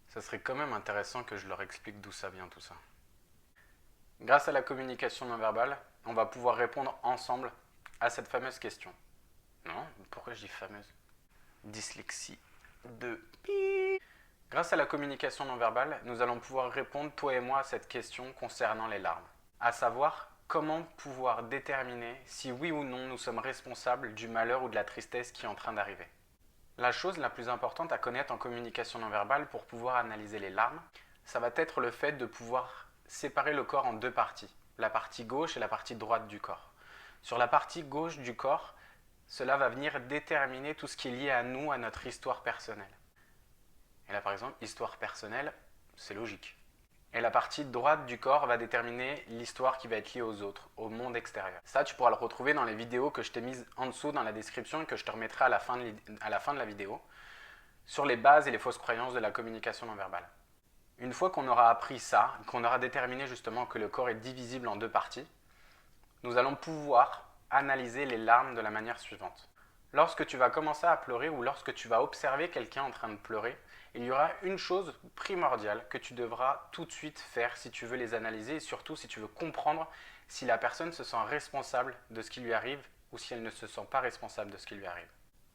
Ça serait quand même intéressant que je leur explique d'où ça vient tout ça. Grâce à la communication non verbale, on va pouvoir répondre ensemble à cette fameuse question. Non, pourquoi je dis fameuse? Dyslexie de... Grâce à la communication non verbale, nous allons pouvoir répondre, toi et moi, à cette question concernant les larmes. À savoir, comment pouvoir déterminer si oui ou non nous sommes responsables du malheur ou de la tristesse qui est en train d'arriver. La chose la plus importante à connaître en communication non verbale pour pouvoir analyser les larmes, ça va être le fait de pouvoir séparer le corps en deux parties, la partie gauche et la partie droite du corps. Sur la partie gauche du corps, cela va venir déterminer tout ce qui est lié à nous, à notre histoire personnelle. Et là, par exemple, histoire personnelle, c'est logique. Et la partie droite du corps va déterminer l'histoire qui va être liée aux autres, au monde extérieur. Ça, tu pourras le retrouver dans les vidéos que je t'ai mises en dessous dans la description et que je te remettrai à la fin de la vidéo, sur les bases et les fausses croyances de la communication non verbale. Une fois qu'on aura appris ça, qu'on aura déterminé justement que le corps est divisible en deux parties, nous allons pouvoir analyser les larmes de la manière suivante. Lorsque tu vas commencer à pleurer ou lorsque tu vas observer quelqu'un en train de pleurer, il y aura une chose primordiale que tu devras tout de suite faire si tu veux les analyser et surtout si tu veux comprendre si la personne se sent responsable de ce qui lui arrive ou si elle ne se sent pas responsable de ce qui lui arrive.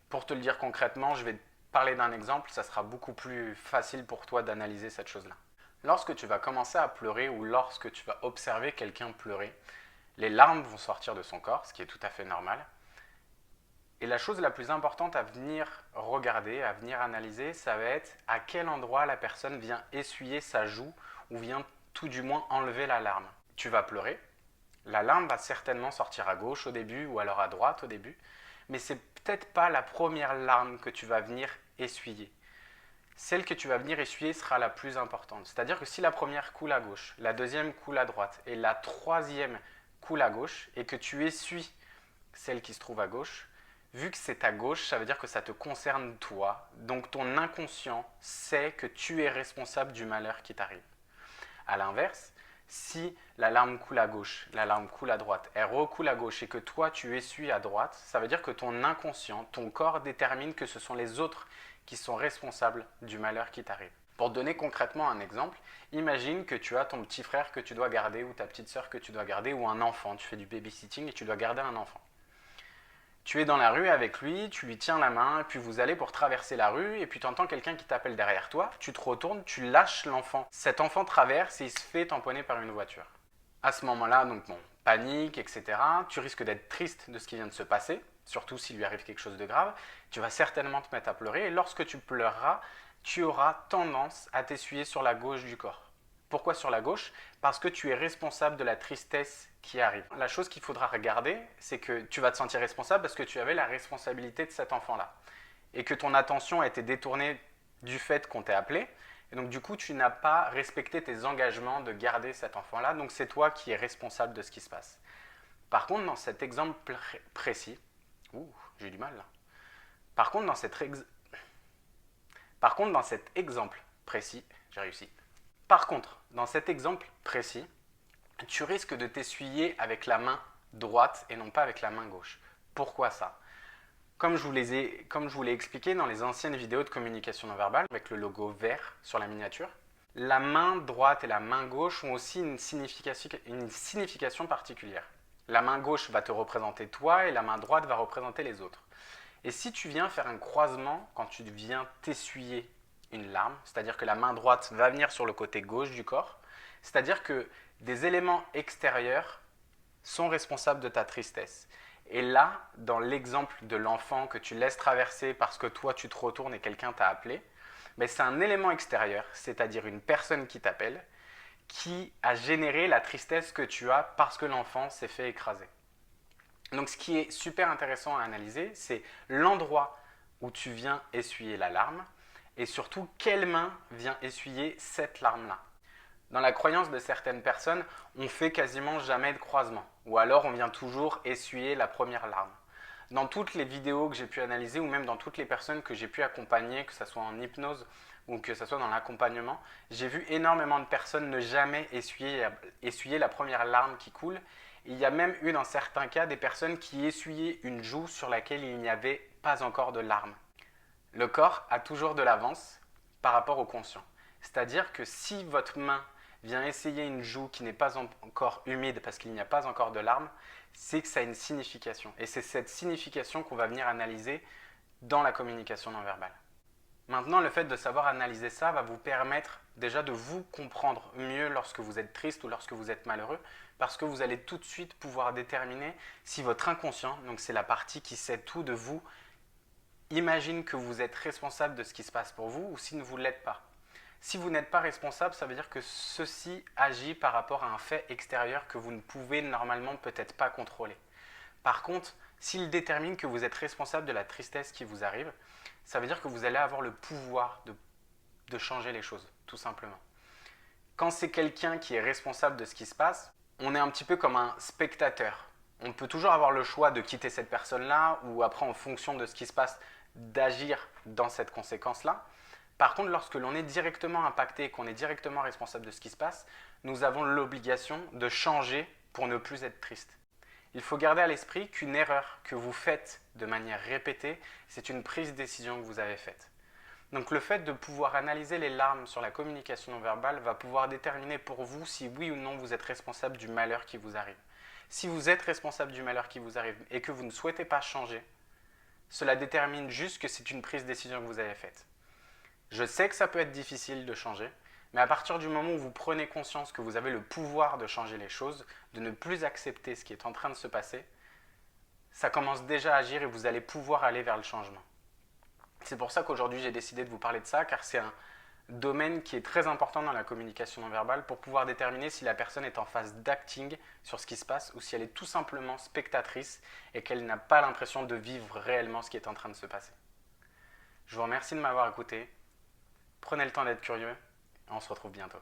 Pour te le dire concrètement, je vais te parler d'un exemple, ça sera beaucoup plus facile pour toi d'analyser cette chose-là. Lorsque tu vas commencer à pleurer ou lorsque tu vas observer quelqu'un pleurer, les larmes vont sortir de son corps, ce qui est tout à fait normal. Et la chose la plus importante à venir regarder, à venir analyser, ça va être à quel endroit la personne vient essuyer sa joue ou vient tout du moins enlever la larme. Tu vas pleurer, la larme va certainement sortir à gauche au début ou alors à droite au début, mais c'est peut-être pas la première larme que tu vas venir essuyer. Celle que tu vas venir essuyer sera la plus importante. C'est-à-dire que si la première coule à gauche, la deuxième coule à droite et la troisième coule à gauche et que tu essuies celle qui se trouve à gauche, vu que c'est à gauche, ça veut dire que ça te concerne toi. Donc ton inconscient sait que tu es responsable du malheur qui t'arrive. A l'inverse, si la larme coule à gauche, la larme coule à droite, elle recoule à gauche et que toi tu essuies à droite, ça veut dire que ton inconscient, ton corps détermine que ce sont les autres qui sont responsables du malheur qui t'arrive. Pour te donner concrètement un exemple, imagine que tu as ton petit frère que tu dois garder ou ta petite soeur que tu dois garder ou un enfant, tu fais du babysitting et tu dois garder un enfant. Tu es dans la rue avec lui, tu lui tiens la main, et puis vous allez pour traverser la rue, et puis tu entends quelqu'un qui t'appelle derrière toi, tu te retournes, tu lâches l'enfant. Cet enfant traverse et il se fait tamponner par une voiture. À ce moment-là, donc bon, panique, etc. Tu risques d'être triste de ce qui vient de se passer, surtout s'il lui arrive quelque chose de grave. Tu vas certainement te mettre à pleurer, et lorsque tu pleureras, tu auras tendance à t'essuyer sur la gauche du corps. Pourquoi sur la gauche? Parce que tu es responsable de la tristesse qui arrive. La chose qu'il faudra regarder, c'est que tu vas te sentir responsable parce que tu avais la responsabilité de cet enfant-là. Et que ton attention a été détournée du fait qu'on t'ait appelé. Et donc du coup, tu n'as pas respecté tes engagements de garder cet enfant-là. Donc c'est toi qui es responsable de ce qui se passe. Par contre, dans cet exemple précis... j'ai eu du mal là. Par contre, dans cet exemple précis, j'ai réussi. Par contre, dans cet exemple précis, tu risques de t'essuyer avec la main droite et non pas avec la main gauche. Pourquoi ça? Comme je vous l'ai expliqué dans les anciennes vidéos de communication non verbale, avec le logo vert sur la miniature, la main droite et la main gauche ont aussi une signification particulière. La main gauche va te représenter toi et la main droite va représenter les autres. Et si tu viens faire un croisement, quand tu viens t'essuyer une larme, c'est-à-dire que la main droite va venir sur le côté gauche du corps, c'est-à-dire que des éléments extérieurs sont responsables de ta tristesse. Et là, dans l'exemple de l'enfant que tu laisses traverser parce que toi tu te retournes et quelqu'un t'a appelé, mais c'est un élément extérieur, c'est-à-dire une personne qui t'appelle, qui a généré la tristesse que tu as parce que l'enfant s'est fait écraser. Donc ce qui est super intéressant à analyser, c'est l'endroit où tu viens essuyer la larme et surtout quelle main vient essuyer cette larme-là. Dans la croyance de certaines personnes, on fait quasiment jamais de croisement ou alors on vient toujours essuyer la première larme. Dans toutes les vidéos que j'ai pu analyser ou même dans toutes les personnes que j'ai pu accompagner, que ce soit en hypnose ou que ce soit dans l'accompagnement, j'ai vu énormément de personnes ne jamais essuyer la première larme qui coule. Il y a même eu dans certains cas des personnes qui essuyaient une joue sur laquelle il n'y avait pas encore de larmes. Le corps a toujours de l'avance par rapport au conscient. C'est-à-dire que si votre main vient essayer une joue qui n'est pas encore humide parce qu'il n'y a pas encore de larmes, c'est que ça a une signification. Et c'est cette signification qu'on va venir analyser dans la communication non verbale. Maintenant, le fait de savoir analyser ça va vous permettre déjà de vous comprendre mieux lorsque vous êtes triste ou lorsque vous êtes malheureux, parce que vous allez tout de suite pouvoir déterminer si votre inconscient, donc c'est la partie qui sait tout de vous, imagine que vous êtes responsable de ce qui se passe pour vous ou si vous ne l'êtes pas. Si vous n'êtes pas responsable, ça veut dire que ceci agit par rapport à un fait extérieur que vous ne pouvez normalement peut-être pas contrôler. Par contre, s'il détermine que vous êtes responsable de la tristesse qui vous arrive, ça veut dire que vous allez avoir le pouvoir de changer les choses, tout simplement. Quand c'est quelqu'un qui est responsable de ce qui se passe, on est un petit peu comme un spectateur. On peut toujours avoir le choix de quitter cette personne-là ou après, en fonction de ce qui se passe, d'agir dans cette conséquence-là. Par contre, lorsque l'on est directement impacté et qu'on est directement responsable de ce qui se passe, nous avons l'obligation de changer pour ne plus être triste. Il faut garder à l'esprit qu'une erreur que vous faites de manière répétée, c'est une prise de décision que vous avez faite. Donc le fait de pouvoir analyser les larmes sur la communication non verbale va pouvoir déterminer pour vous si oui ou non vous êtes responsable du malheur qui vous arrive. Si vous êtes responsable du malheur qui vous arrive et que vous ne souhaitez pas changer, cela détermine juste que c'est une prise de décision que vous avez faite. Je sais que ça peut être difficile de changer, mais à partir du moment où vous prenez conscience que vous avez le pouvoir de changer les choses, de ne plus accepter ce qui est en train de se passer, ça commence déjà à agir et vous allez pouvoir aller vers le changement. C'est pour ça qu'aujourd'hui j'ai décidé de vous parler de ça, car c'est un domaine qui est très important dans la communication non verbale pour pouvoir déterminer si la personne est en phase d'acting sur ce qui se passe ou si elle est tout simplement spectatrice et qu'elle n'a pas l'impression de vivre réellement ce qui est en train de se passer. Je vous remercie de m'avoir écouté. Prenez le temps d'être curieux et on se retrouve bientôt.